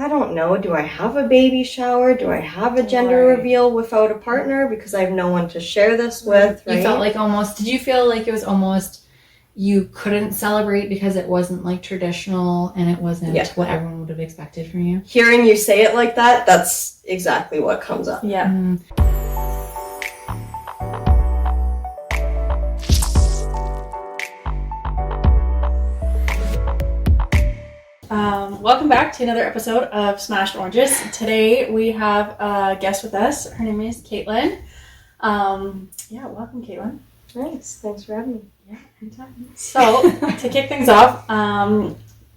I don't know, do I have a baby shower? Do I have a gender reveal without a partner? Because I have no one to share this with, right? You felt like did you feel like it was almost you couldn't celebrate because it wasn't like traditional and it wasn't what everyone would have expected from you? Hearing you say it like that, that's exactly what comes up. Yeah. Welcome back to another episode of Smashed Oranges. Today we have a guest with us. Her name is Caitlin. Welcome, Caitlin. Nice. Thanks for having me. Yeah, anytime. So, to kick things off,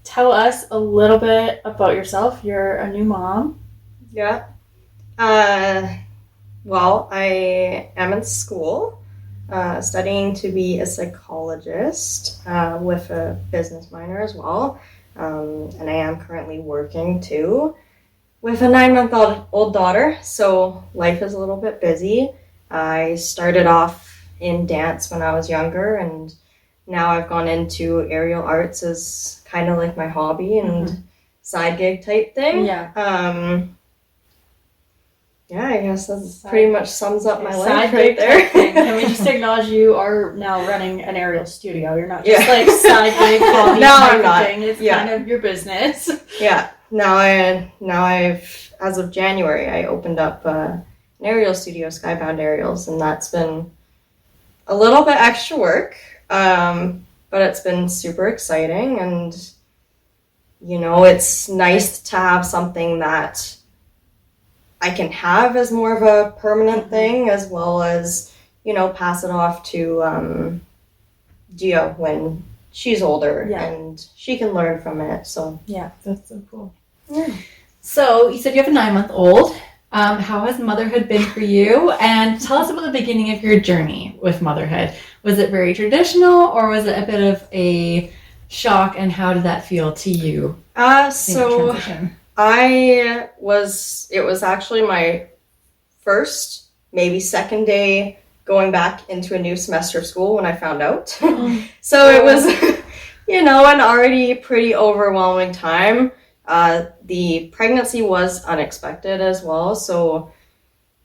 tell us a little bit about yourself. You're a new mom. Yeah. Well, I am in school, studying to be a psychologist with a business minor as well. And I am currently working too with a 9-month-old daughter, so life is a little bit busy. I started off in dance when I was younger, and now I've gone into aerial arts as kind of like my hobby and side gig type thing. Yeah. I guess that pretty much sums up my life right there. Can we just acknowledge you are now running an aerial studio? You're not just like side gig hobby. No, I'm not. It's kind of your business. Yeah. Now I've as of January I opened up an aerial studio, Skybound Aerials, and that's been a little bit extra work, but it's been super exciting, and it's nice to have something that I can have as more of a permanent thing, as well as, pass it off to Gio when she's older and she can learn from it. So yeah, that's so cool. Yeah. So you said you have a 9-month-old. How has motherhood been for you? And tell us about the beginning of your journey with motherhood. Was it very traditional, or was it a bit of a shock? And how did that feel to you? It was actually my first, maybe second day going back into a new semester of school when I found out. So it was, an already pretty overwhelming time. The pregnancy was unexpected as well, so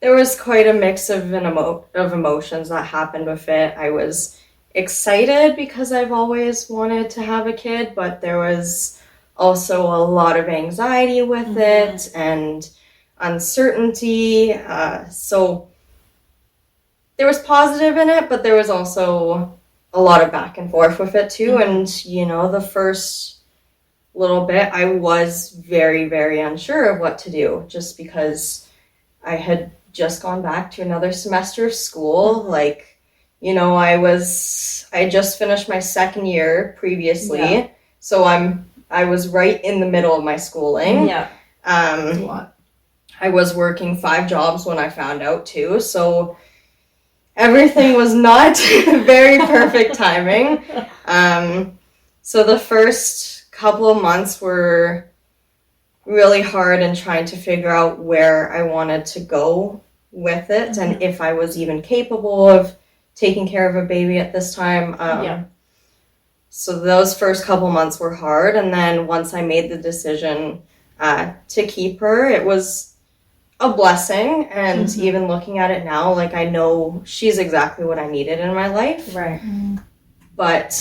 there was quite a mix of emotions that happened with it. I was excited because I've always wanted to have a kid, but there was also a lot of anxiety with it and uncertainty. So there was positive in it, but there was also a lot of back and forth with it too. And, the first little bit, I was very, very unsure of what to do, just because I had just gone back to another semester of school. I just finished my second year previously. So I was right in the middle of my schooling. Yeah. That's a lot. I was working 5 jobs when I found out too, so everything was not very perfect timing. So the first couple of months were really hard in trying to figure out where I wanted to go with it and if I was even capable of taking care of a baby at this time. So those first couple months were hard, and then once I made the decision to keep her, it was a blessing, and even looking at it now, I know she's exactly what I needed in my life. Right. But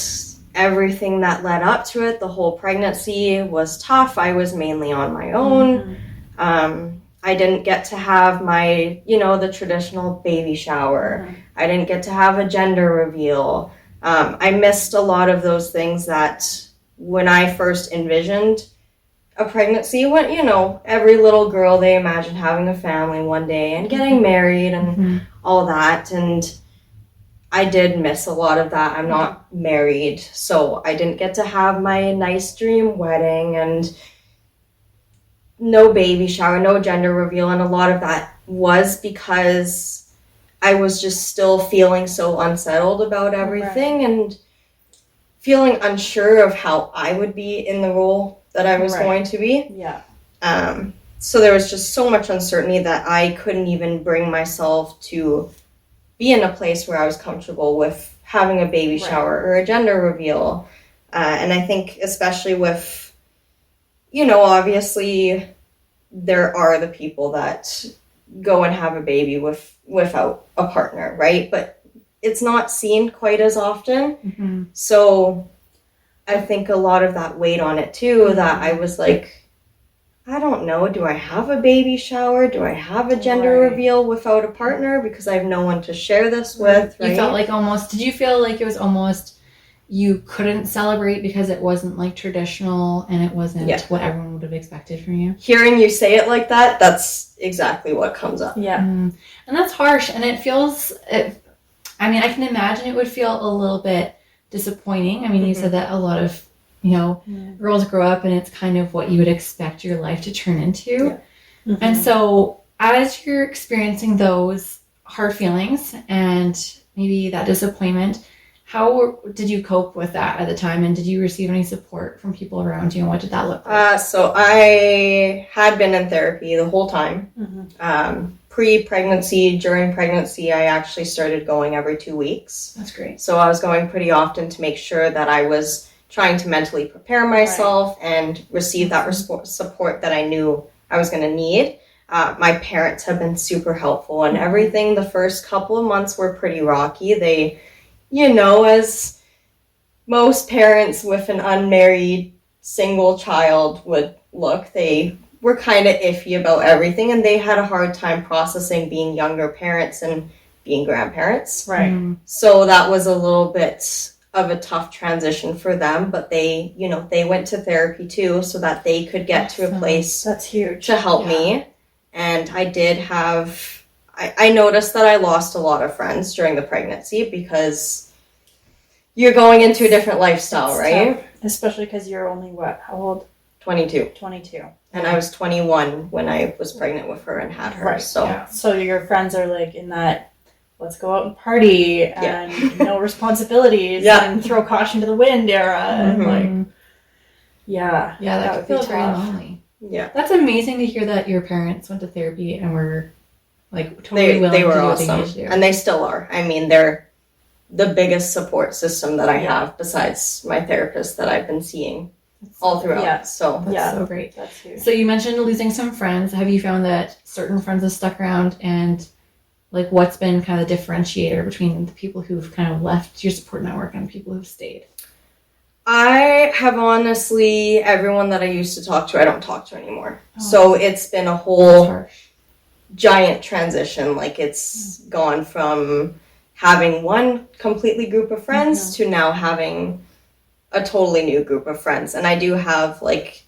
everything that led up to it, the whole pregnancy was tough. I was mainly on my own. I didn't get to have my, the traditional baby shower. I didn't get to have a gender reveal. I missed a lot of those things that when I first envisioned a pregnancy, when, every little girl, they imagine having a family one day and getting married and all that. And I did miss a lot of that. I'm not married, so I didn't get to have my nice dream wedding and no baby shower, no gender reveal. And a lot of that was because I was just still feeling so unsettled about everything and feeling unsure of how I would be in the role that I was going to be. Yeah. So there was just so much uncertainty that I couldn't even bring myself to be in a place where I was comfortable with having a baby shower or a gender reveal. And I think especially with, obviously there are the people that go and have a baby without a partner, right? But it's not seen quite as often. Mm-hmm. So I think a lot of that weighed on it too, that I was like, I don't know, do I have a baby shower? Do I have a gender reveal without a partner? Because I have no one to share this with, right? You felt like did you feel like it was almost, you couldn't celebrate because it wasn't like traditional and it wasn't what everyone would have expected from you? Hearing you say it like that, that's exactly what comes up. Yeah. And that's harsh. And it feels, I can imagine it would feel a little bit disappointing. I mean, you said that a lot of, girls grow up and it's kind of what you would expect your life to turn into. Yeah. And so as you're experiencing those hard feelings and maybe that disappointment, how did you cope with that at the time? And did you receive any support from people around you? And what did that look like? So I had been in therapy the whole time. Pre-pregnancy, during pregnancy, I actually started going every 2 weeks. That's great. So I was going pretty often to make sure that I was trying to mentally prepare myself and receive that support that I knew I was going to need. My parents have been super helpful and everything. The first couple of months were pretty rocky. They, as most parents with an unmarried single child would look, they were kind of iffy about everything, and they had a hard time processing being younger parents and being grandparents. Right. So that was a little bit of a tough transition for them, but they went to therapy too so that they could get to a place that's huge to help me. And I did have, I noticed that I lost a lot of friends during the pregnancy because you're going into a different lifestyle, right? Tough. Especially because you're only how old? 22. 22. And I was 21 when I was pregnant with her and had her. Right. So So your friends are like in that, let's go out and party and no responsibilities and throw caution to the wind era. And that would feel very lonely. Yeah. That's amazing to hear that your parents went to therapy and were like totally willing they were to do awesome. what they needed to do. And they still are. I mean, they're the biggest support system that I have besides my therapist that I've been seeing all throughout. Yeah. So that's so great. That's huge. So you mentioned losing some friends. Have you found that certain friends have stuck around, and like what's been kind of the differentiator between the people who've kind of left your support network and people who've stayed? I have honestly, everyone that I used to talk to, I don't talk to anymore. So it's been a whole giant transition. Like it's gone from having one completely group of friends to now having a totally new group of friends. And I do have like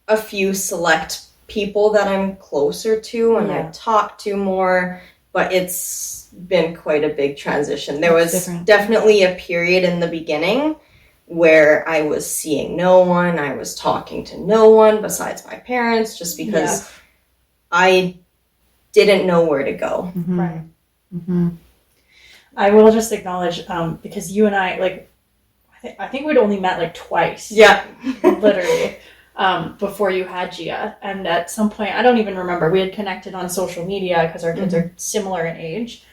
a few select people that I'm closer to and I talk to more, but it's been quite a big transition. There was definitely a period in the beginning where I was seeing no one, I was talking to no one besides my parents, just because I didn't know where to go. Right. I will just acknowledge, because you and I, I think we'd only met like twice. Yeah. Literally. Before you had Gia. And at some point, I don't even remember, we had connected on social media because our kids are similar in age.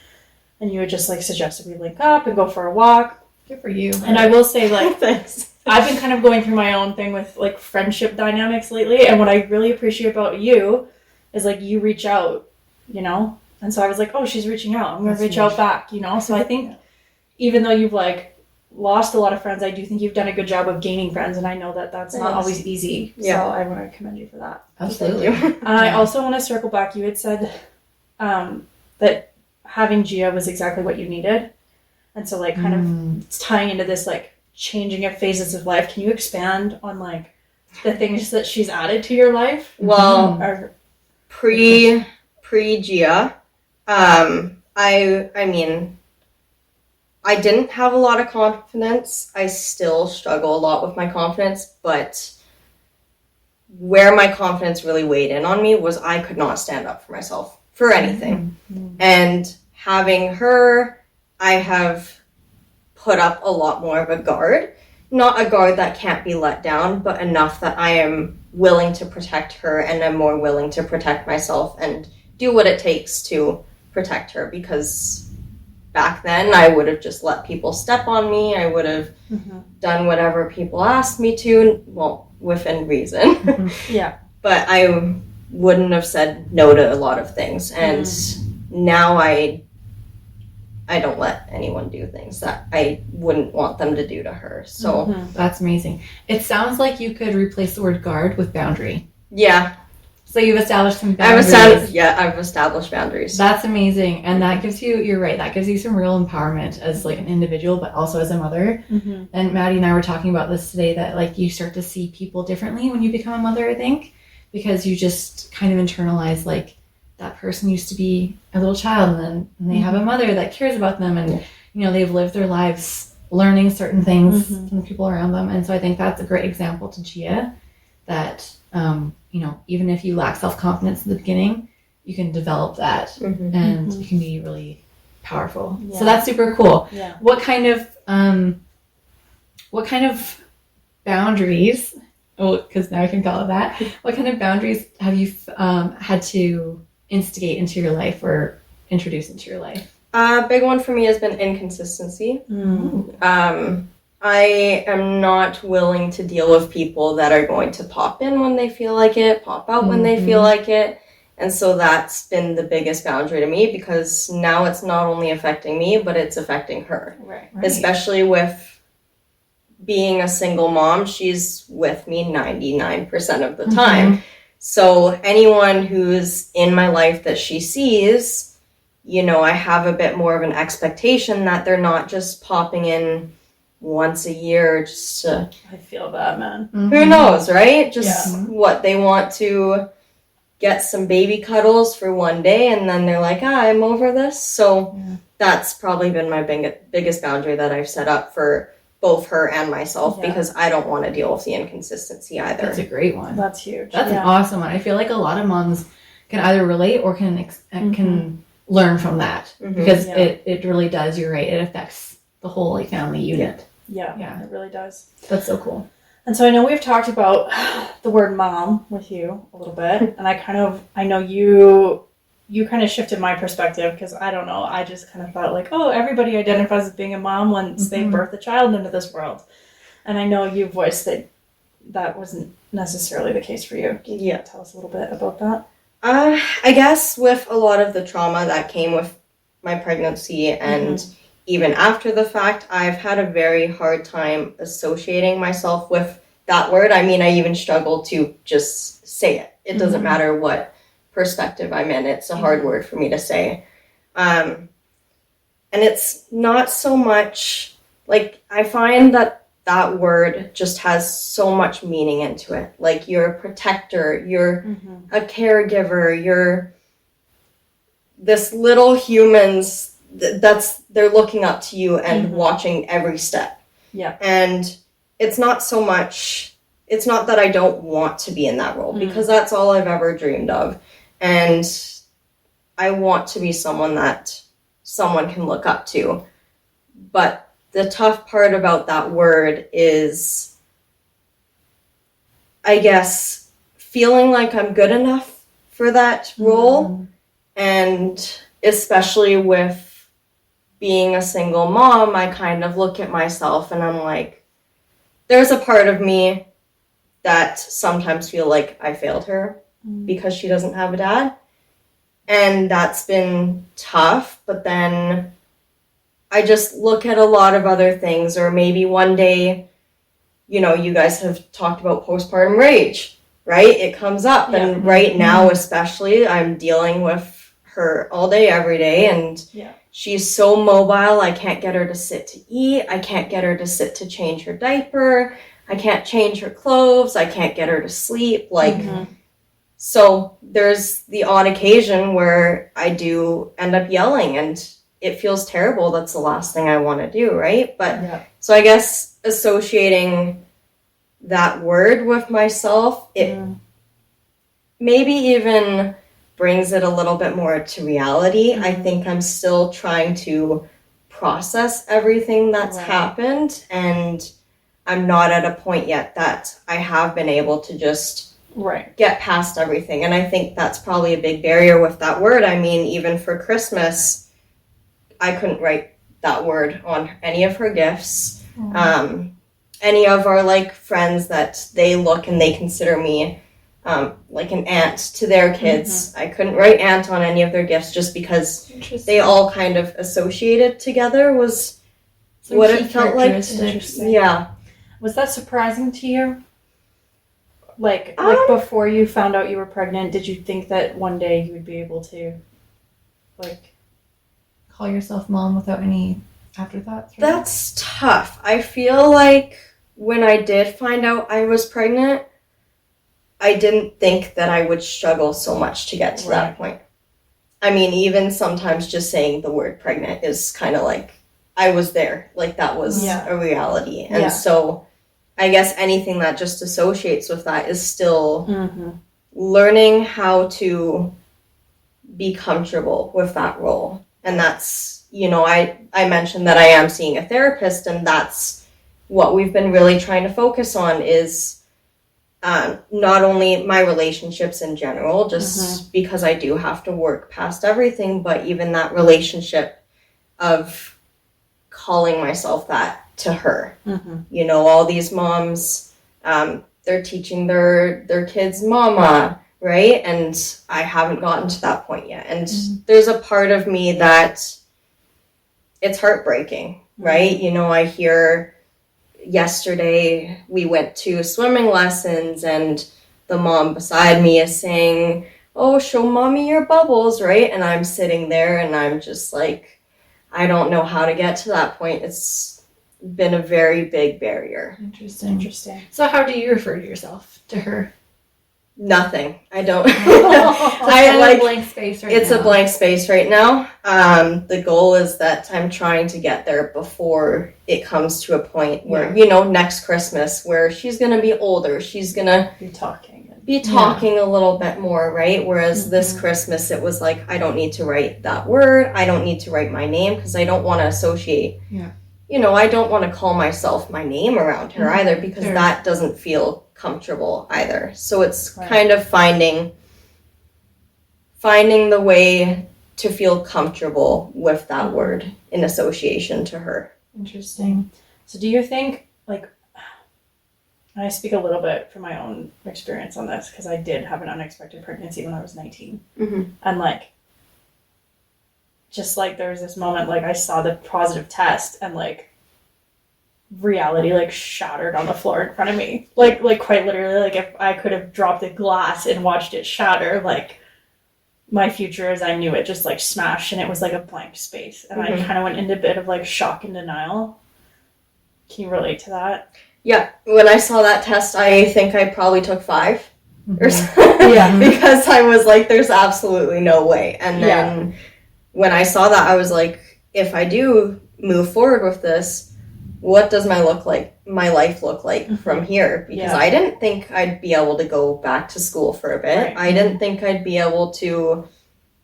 And you had just suggested we link up and go for a walk. Good for you. And I will say, thanks. I've been kind of going through my own thing with friendship dynamics lately. And what I really appreciate about you is you reach out, And so I was like, oh, she's reaching out. I'm going to reach out back, So I think even though you've lost a lot of friends, I do think you've done a good job of gaining friends. And I know that that's not always easy. Yeah. So I want to commend you for that. Absolutely. And I also want to circle back. You had said that having Gia was exactly what you needed. And so kind of tying into this changing of phases of life, can you expand on the things that she's added to your life? Well, pre-Gia, I mean, I didn't have a lot of confidence. I still struggle a lot with my confidence, but where my confidence really weighed in on me was I could not stand up for myself for anything. And having her, I have put up a lot more of a guard. Not a guard that can't be let down, but enough that I am willing to protect her and I'm more willing to protect myself and do what it takes to protect her, because back then I would have just let people step on me. I would have done whatever people asked me to, well, within reason. Yeah. But wouldn't have said no to a lot of things. And now I don't let anyone do things that I wouldn't want them to do to her. So That's amazing. It sounds like you could replace the word guard with boundary. yeah. So you've established some boundaries. I've established boundaries. That's amazing. And that gives you, you're right, that gives you some real empowerment as like an individual, but also as a mother. And Maddie and I were talking about this today, that like you start to see people differently when you become a mother, I think, because you just kind of internalize like that person used to be a little child, and then they have a mother that cares about them, and you know, they've lived their lives learning certain things from the people around them. And so I think that's a great example to Gia, that you know, even if you lack self-confidence in the beginning, you can develop that and you can be really powerful. So that's super cool. What kind of boundaries, because now I can call it that, what kind of boundaries have you had to instigate into your life or introduce into your life? A big one for me has been inconsistency. I am not willing to deal with people that are going to pop in when they feel like it, pop out when they feel like it. And so that's been the biggest boundary to me, because now it's not only affecting me, but it's affecting her. Right. Especially with being a single mom, she's with me 99% of the time. So anyone who's in my life that she sees, you know, I have a bit more of an expectation that they're not just popping in once a year just to, I feel that, man. who knows, right? Just what they want to get some baby cuddles for one day, and then they're like, I'm over this. So that's probably been my biggest boundary that I've set up for both her and myself, because I don't want to deal with the inconsistency either. That's a great one. That's huge. That's an awesome one. I feel like a lot of moms can either relate or can learn from that, because it really does, you're right, it affects the whole like family unit. Yeah, it really does. That's so cool. And so I know we've talked about the word mom with you a little bit, and I know you kind of shifted my perspective, because I don't know, I just kind of thought like, oh, everybody identifies as being a mom once they birth a child into this world. And I know you voiced that wasn't necessarily the case for you. Can you tell us a little bit about that? I guess with a lot of the trauma that came with my pregnancy and even after the fact, I've had a very hard time associating myself with that word. I mean, I even struggle to just say it. It doesn't matter what perspective I'm in. It's a hard word for me to say. And it's not so much, like, I find that word just has so much meaning into it. Like, you're a protector, you're a caregiver, you're this little humans they're looking up to you and watching every step. And it's not that I don't want to be in that role, because that's all I've ever dreamed of. And I want to be someone that someone can look up to. But the tough part about that word is, I guess, feeling like I'm good enough for that role. And especially with being a single mom, I kind of look at myself and I'm like, there's a part of me that sometimes feel like I failed her because she doesn't have a dad. And that's been tough. But then I just look at a lot of other things, or maybe one day, you know, you guys have talked about postpartum rage, right? It comes up. And right now, especially, I'm dealing with her all day, every day. And she's so mobile. I can't get her to sit to eat. I can't get her to sit to change her diaper. I can't change her clothes. I can't get her to sleep. Like, so there's the odd occasion where I do end up yelling, and it feels terrible. That's the last thing I want to do, right? But so I guess associating that word with myself, it maybe even brings it a little bit more to reality. I think I'm still trying to process everything that's happened, and I'm not at a point yet that I have been able to just get past everything. And I think that's probably a big barrier with that word. I mean, even for Christmas, I couldn't write that word on any of her gifts. Any of our like friends that they look and they consider me like an aunt to their kids. I couldn't write aunt on any of their gifts just because they all kind of associated together was what it felt like. Yeah. Was that surprising to you? Like before you found out you were pregnant, did you think that one day you would be able to, like, call yourself mom without any afterthoughts? Right? That's tough. I feel like when I did find out I was pregnant, I didn't think that I would struggle so much to get to that point. I mean, even sometimes just saying the word pregnant is kind of like, I was there. Like, that was a reality. And so I guess anything that just associates with that is still learning how to be comfortable with that role. And that's, you know, I mentioned that I am seeing a therapist, and that's what we've been really trying to focus on is not only my relationships in general, just because I do have to work past everything, but even that relationship of calling myself that to her. You know, all these moms, they're teaching their kids mama, right? And I haven't gotten to that point yet. And there's a part of me that it's heartbreaking, right? You know, I hear yesterday we went to swimming lessons and the mom beside me is saying, oh, show mommy your bubbles, right? And I'm sitting there and I'm just like, I don't know how to get to that point. It's been a very big barrier. Interesting. So how do you refer to yourself to her? Nothing. I don't. I like a blank space right now. It's a blank space right now. The goal is that I'm trying to get there before it comes to a point where, you know, next Christmas, where she's going to be older. She's going to be talking a little bit more, right? Whereas this Christmas, it was like, I don't need to write that word. I don't need to write my name because I don't want to associate. You know, I don't want to call myself my name around her either because that doesn't feel comfortable either. So it's kind of finding the way to feel comfortable with that word in association to her. Interesting. So do you think, like, I speak a little bit from my own experience on this because I did have an unexpected pregnancy when I was 19. And like, just like there was this moment, like I saw the positive test and like reality like shattered on the floor in front of me. Like quite literally, like if I could have dropped a glass and watched it shatter, like my future as I knew it just like smashed and it was like a blank space. And I kind of went into a bit of like shock and denial. Can you relate to that? Yeah. When I saw that test, I think I probably took 5 or something. Because I was like, there's absolutely no way. And then when I saw that, I was like, if I do move forward with this, what does my life look like from here? Because I didn't think I'd be able to go back to school for a bit. I didn't think I'd be able to,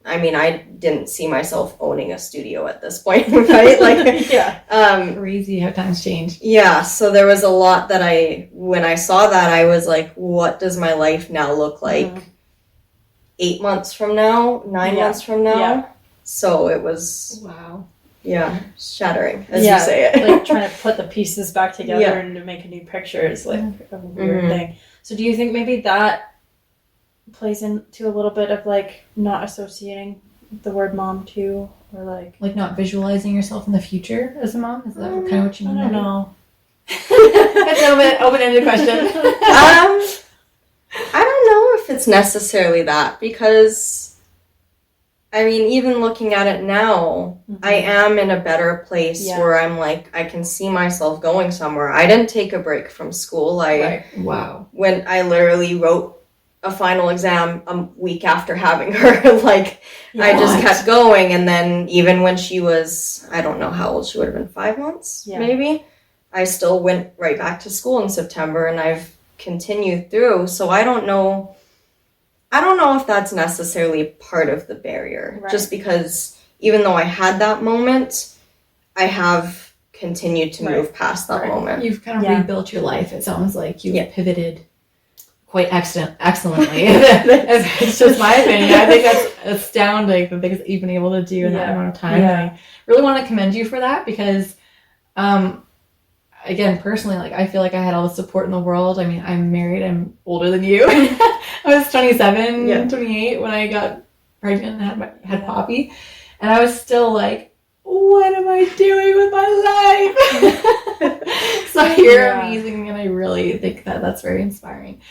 I mean, I didn't see myself owning a studio at this point, right? Like, crazy how times change. Yeah, so there was a lot that when I saw that, I was like, what does my life now look like 8 months from now, 9 months from now? So it was... Wow. Yeah, shattering, as you say it. Like trying to put the pieces back together and to make a new picture is like a weird thing. So do you think maybe that plays into a little bit of like not associating the word mom too, or like not visualizing yourself in the future as a mom? Is that kind of what you mean? I don't know. That's an open-ended question. I don't know if it's necessarily that because... I mean, even looking at it now, I am in a better place where I'm like, I can see myself going somewhere. I didn't take a break from school. Wow. When I literally wrote a final exam a week after having her, like, I just kept going. And then even when she was, I don't know how old she would have been, 5 months, maybe, I still went right back to school in September and I've continued through. So I don't know if that's necessarily part of the barrier, just because even though I had that moment, I have continued to move past that moment. You've kind of rebuilt your life. It sounds like you've pivoted quite excellently. It's just my opinion. I think that's astounding, the things that you've been able to do in that amount of time. And I really want to commend you for that because I again, personally, like, I feel like I had all the support in the world. I mean, I'm married, I'm older than you. I was 27, 28 when I got pregnant and had Poppy. And I was still like, what am I doing with my life? So you're amazing, and I really think that that's very inspiring.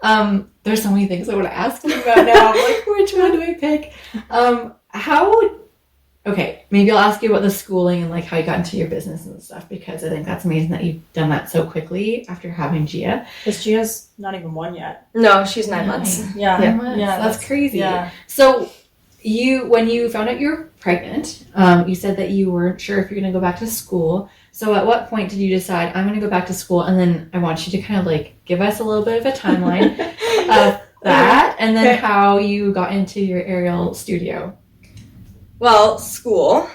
There's so many things I want to ask you about now. I'm like, which one do I pick? Okay, maybe I'll ask you about the schooling and like how you got into your business and stuff, because I think that's amazing that you've done that so quickly after having Gia. Because Gia's not even 1 yet. No, she's 9 months. Yeah. 9 months. Yeah, that's crazy. Yeah. So when you found out you were pregnant, you said that you weren't sure if you're going to go back to school. So at what point did you decide, I'm going to go back to school? And then I want you to kind of like give us a little bit of a timeline of that, and then how you got into your aerial studio. Well, school,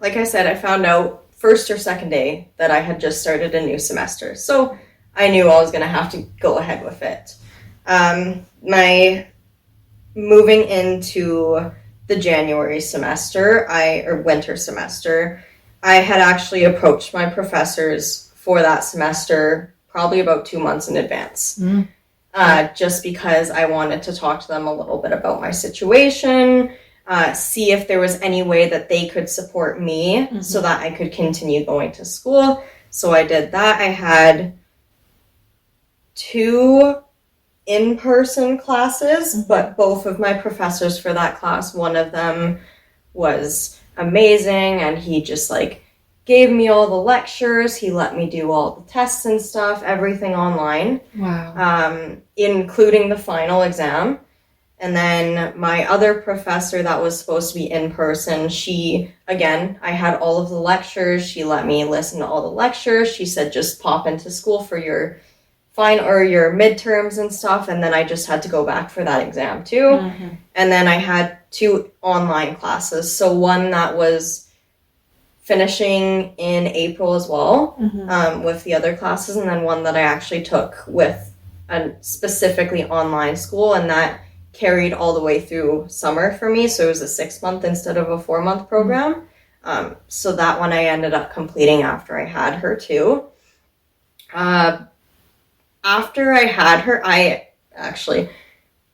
like I said, I found out first or second day that I had just started a new semester. So I knew I was going to have to go ahead with it. My moving into the January semester, or winter semester, I had actually approached my professors for that semester probably about 2 months in advance. Just because I wanted to talk to them a little bit about my situation, see if there was any way that they could support me so that I could continue going to school. So I did that. I had 2 in-person classes, but both of my professors for that class, one of them was amazing, and he just like gave me all the lectures. He let me do all the tests and stuff, everything online. Wow. Including the final exam. And then my other professor that was supposed to be in person, I had all of the lectures. She let me listen to all the lectures. She said, just pop into school for your your midterms and stuff. And then I just had to go back for that exam too. And then I had 2 online classes. So one that was finishing in April as well, with the other classes. And then one that I actually took with a specifically online school, and that carried all the way through summer for me. So it was a 6-month instead of a 4-month program. So that one I ended up completing after I had her too. After I had her, I actually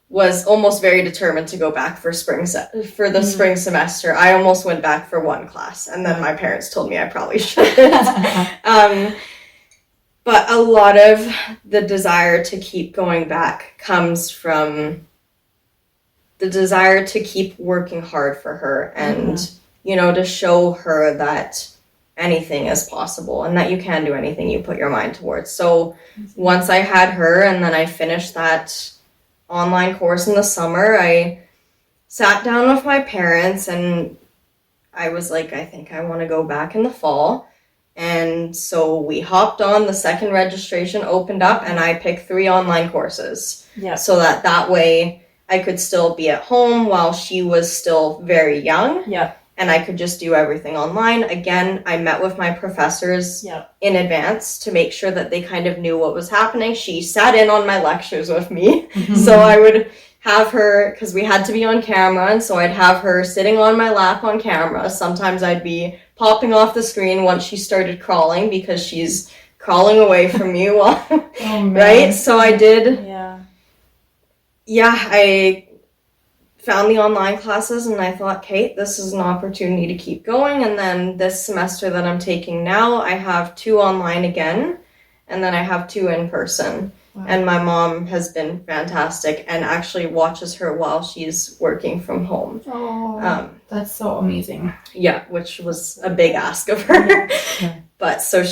was almost very determined to go back for the spring semester. I almost went back for 1 class, and then my parents told me I probably shouldn't. But a lot of the desire to keep going back comes from the desire to keep working hard for her and, to show her that anything is possible and that you can do anything you put your mind towards. So once I had her and then I finished that online course in the summer, I sat down with my parents and I was like, I think I want to go back in the fall. And so we hopped on, the second registration opened up, and I picked 3 online courses. Yeah. So that way I could still be at home while she was still very young. Yeah. And I could just do everything online. Again, I met with my professors in advance to make sure that they kind of knew what was happening. She sat in on my lectures with me. So I would have her, because we had to be on camera, and so I'd have her sitting on my lap on camera. Sometimes I'd be popping off the screen once she started crawling, because she's crawling away from me while, right? So I did. I found the online classes and I thought, Kate, this is an opportunity to keep going. And then this semester that I'm taking now, I have 2 online again, and then I have 2 in person. Wow. And my mom has been fantastic and actually watches her while she's working from home. Oh, that's so amazing. Yeah, which was a big ask of her. But so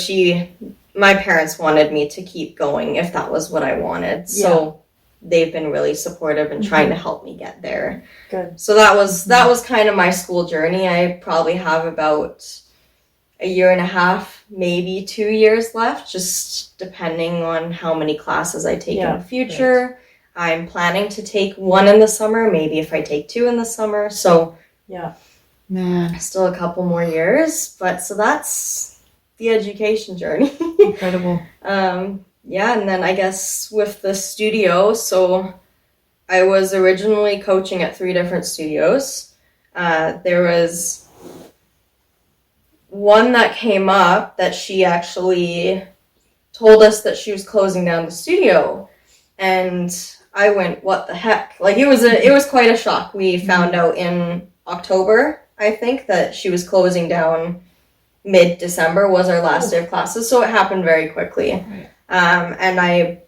my parents wanted me to keep going if that was what I wanted. So they've been really supportive and trying to help me get there. Good. So that was kind of my school journey. I probably have about 1.5 years, maybe 2 years left, just depending on how many classes I take in the future. Right. I'm planning to take 1 in the summer, maybe if I take 2 in the summer. So still a couple more years. But so that's the education journey. Incredible. And then I guess with the studio, so I was originally coaching at 3 different studios. There was one that came up that she actually told us that she was closing down the studio, and I went, what the heck? Like, it was quite a shock. We found out in October, I think, that she was closing down. Mid-December was our last day of classes, so it happened very quickly. Right. And I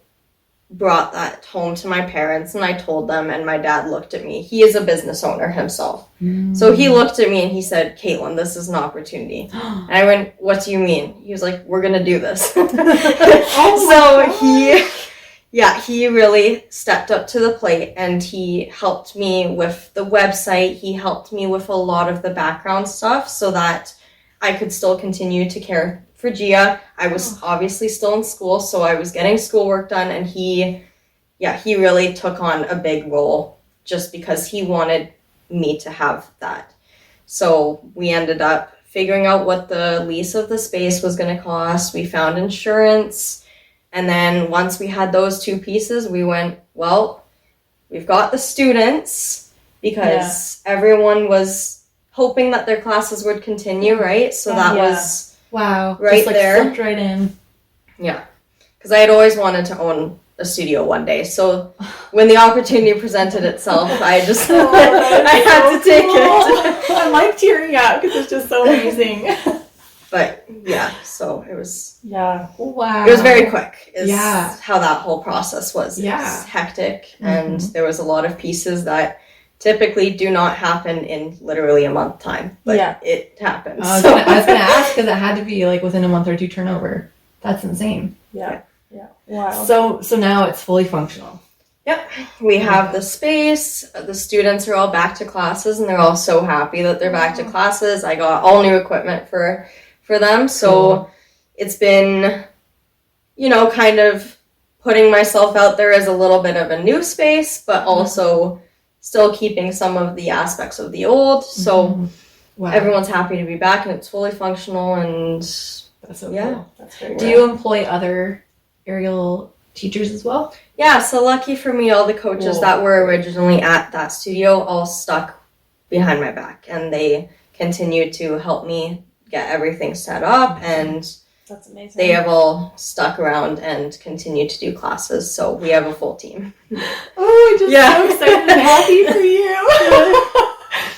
brought that home to my parents, and I told them, and my dad looked at me. He is a business owner himself. So he looked at me and he said, Caitlin, this is an opportunity. And I went, what do you mean? He was like, we're going to do this. He really stepped up to the plate, and he helped me with the website. He helped me with a lot of the background stuff so that I could still continue to care for Gia. I was obviously still in school, so I was getting schoolwork done, and he really took on a big role just because he wanted me to have that. So we ended up figuring out what the lease of the space was going to cost. We found insurance, and then once we had those two pieces, we went, well, we've got the students, because everyone was hoping that their classes would continue, right? So that was wow, right just, like, there. slipped right in. Yeah, because I had always wanted to own a studio one day. So when the opportunity presented itself, I just I had to take it. I'm like tearing up because it's just so amazing. But yeah, so it was. Yeah. Wow. It was very quick. Is Yeah. how that whole process was. It was hectic, and there was a lot of pieces that typically do not happen in literally a month time, but it happened. I was going to ask, because it had to be like within a month or two turnover. That's insane. Yeah. Wow. So now it's fully functional. Yep. We have the space. The students are all back to classes, and they're all so happy that they're back to classes. I got all new equipment for them. So it's been, kind of putting myself out there as a little bit of a new space, but also still keeping some of the aspects of the old. So everyone's happy to be back, and it's fully functional, and that's so cool. That's very Do you employ other aerial teachers as well? Yeah, so lucky for me, all the coaches that were originally at that studio all stuck behind my back, and they continued to help me get everything set up, and that's amazing. They have all stuck around and continue to do classes, so we have a full team. Oh, I'm just so excited and happy for you.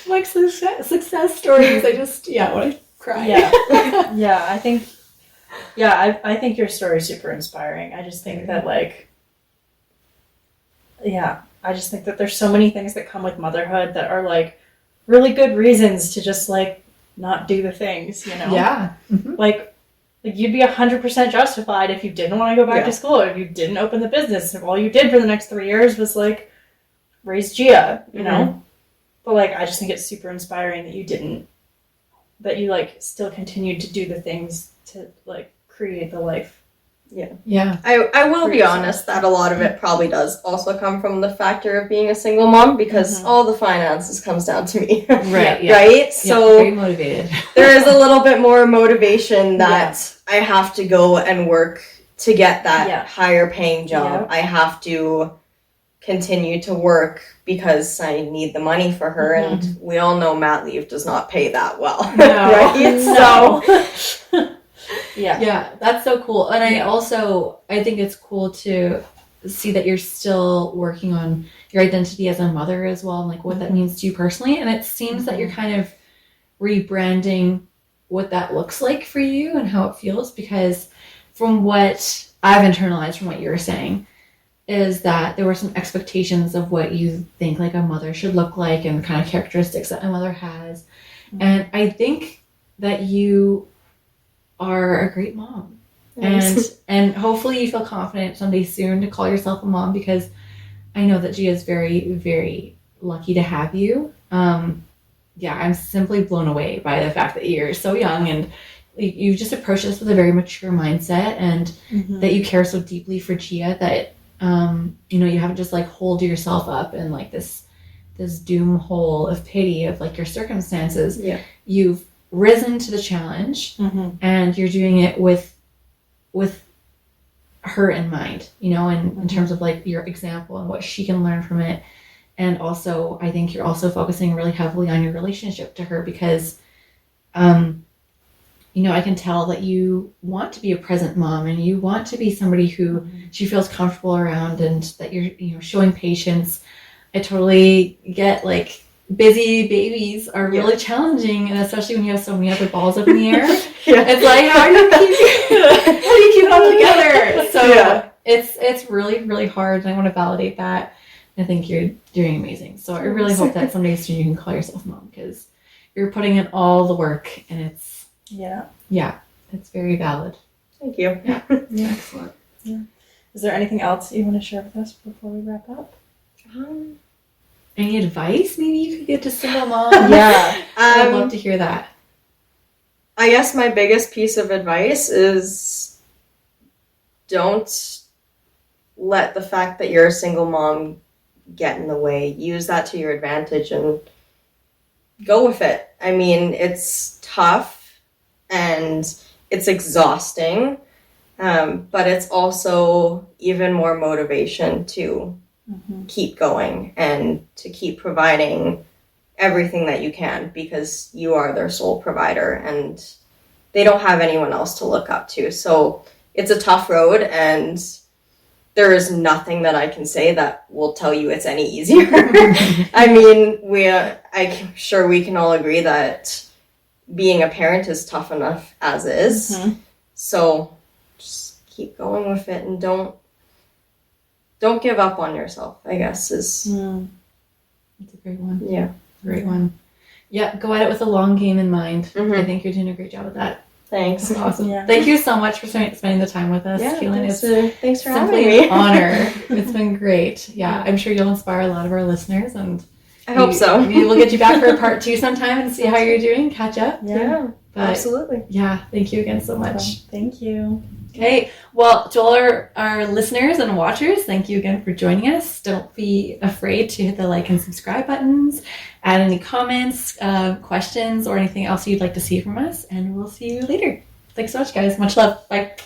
Like success stories. I just want to cry. Yeah. I think I think your story is super inspiring. I just think that I just think that there's so many things that come with motherhood that are like really good reasons to just like not do the things, Yeah. Mm-hmm. Like you'd be 100% justified if you didn't want to go back to school, or if you didn't open the business, and all you did for the next 3 years was like raise Gia, you know? But like, I just think it's super inspiring that you like still continued to do the things to like create the life. Yeah. I will be honest that a lot of it probably does also come from the factor of being a single mom, because all the finances comes down to me. Right. Yeah. Right? So very motivated. there is a little bit more motivation that I have to go and work to get that higher paying job. I have to continue to work because I need the money for her, and we all know mat leave does not pay that well. No. Right? So Yeah, that's so cool. And I think it's cool to see that you're still working on your identity as a mother as well, and like what that means to you personally. And it seems that you're kind of rebranding what that looks like for you and how it feels, because from what I've internalized from what you were saying is that there were some expectations of what you think like a mother should look like and kind of characteristics that a mother has. And I think that you are a great mom. And hopefully you feel confident someday soon to call yourself a mom, because I know that Gia is very, very lucky to have you. I'm simply blown away by the fact that you're so young, and you just approach this with a very mature mindset, and that you care so deeply for Gia that you haven't just like holed yourself up in like this doom hole of pity of like your circumstances. You've risen to the challenge, and you're doing it with her in mind, and in terms of like your example and what she can learn from it. And also I think you're also focusing really heavily on your relationship to her, because I can tell that you want to be a present mom and you want to be somebody who she feels comfortable around, and that you're showing patience. I totally get, like, busy babies are really challenging, and especially when you have so many other balls up in the air. It's like, how do you keep it all together? So it's really, really hard, and I want to validate that. I think you're doing amazing. So I really hope that someday soon you can call yourself mom, because you're putting in all the work, and it's it's very valid. Thank you. Excellent. Is there anything else you want to share with us before we wrap up? Any advice maybe you could give to single moms? I'd love to hear that. I guess my biggest piece of advice is don't let the fact that you're a single mom get in the way. Use that to your advantage and go with it. I mean, it's tough and it's exhausting, but it's also even more motivation to keep going and to keep providing everything that you can, because you are their sole provider and they don't have anyone else to look up to. So it's a tough road, and there is nothing that I can say that will tell you it's any easier. I mean, I'm sure we can all agree that being a parent is tough enough as is. So just keep going with it, and don't give up on yourself, I guess is. That's a great one. Yeah. Great one. Yeah, go at it with a long game in mind. I think you're doing a great job with that. Thanks. That's awesome. Thank you so much for spending the time with us, Keelan. Thanks for having simply me. An honor. It's been great. Yeah, I'm sure you'll inspire a lot of our listeners, and I hope so. Maybe we'll get you back for a part 2 sometime and see how you're doing, catch up. Yeah, but, absolutely. Yeah, thank you again so much. Thank you. Okay, well, to all our listeners and watchers, thank you again for joining us. Don't be afraid to hit the like and subscribe buttons, add any comments, questions, or anything else you'd like to see from us, and we'll see you later. Thanks so much, guys. Much love. Bye.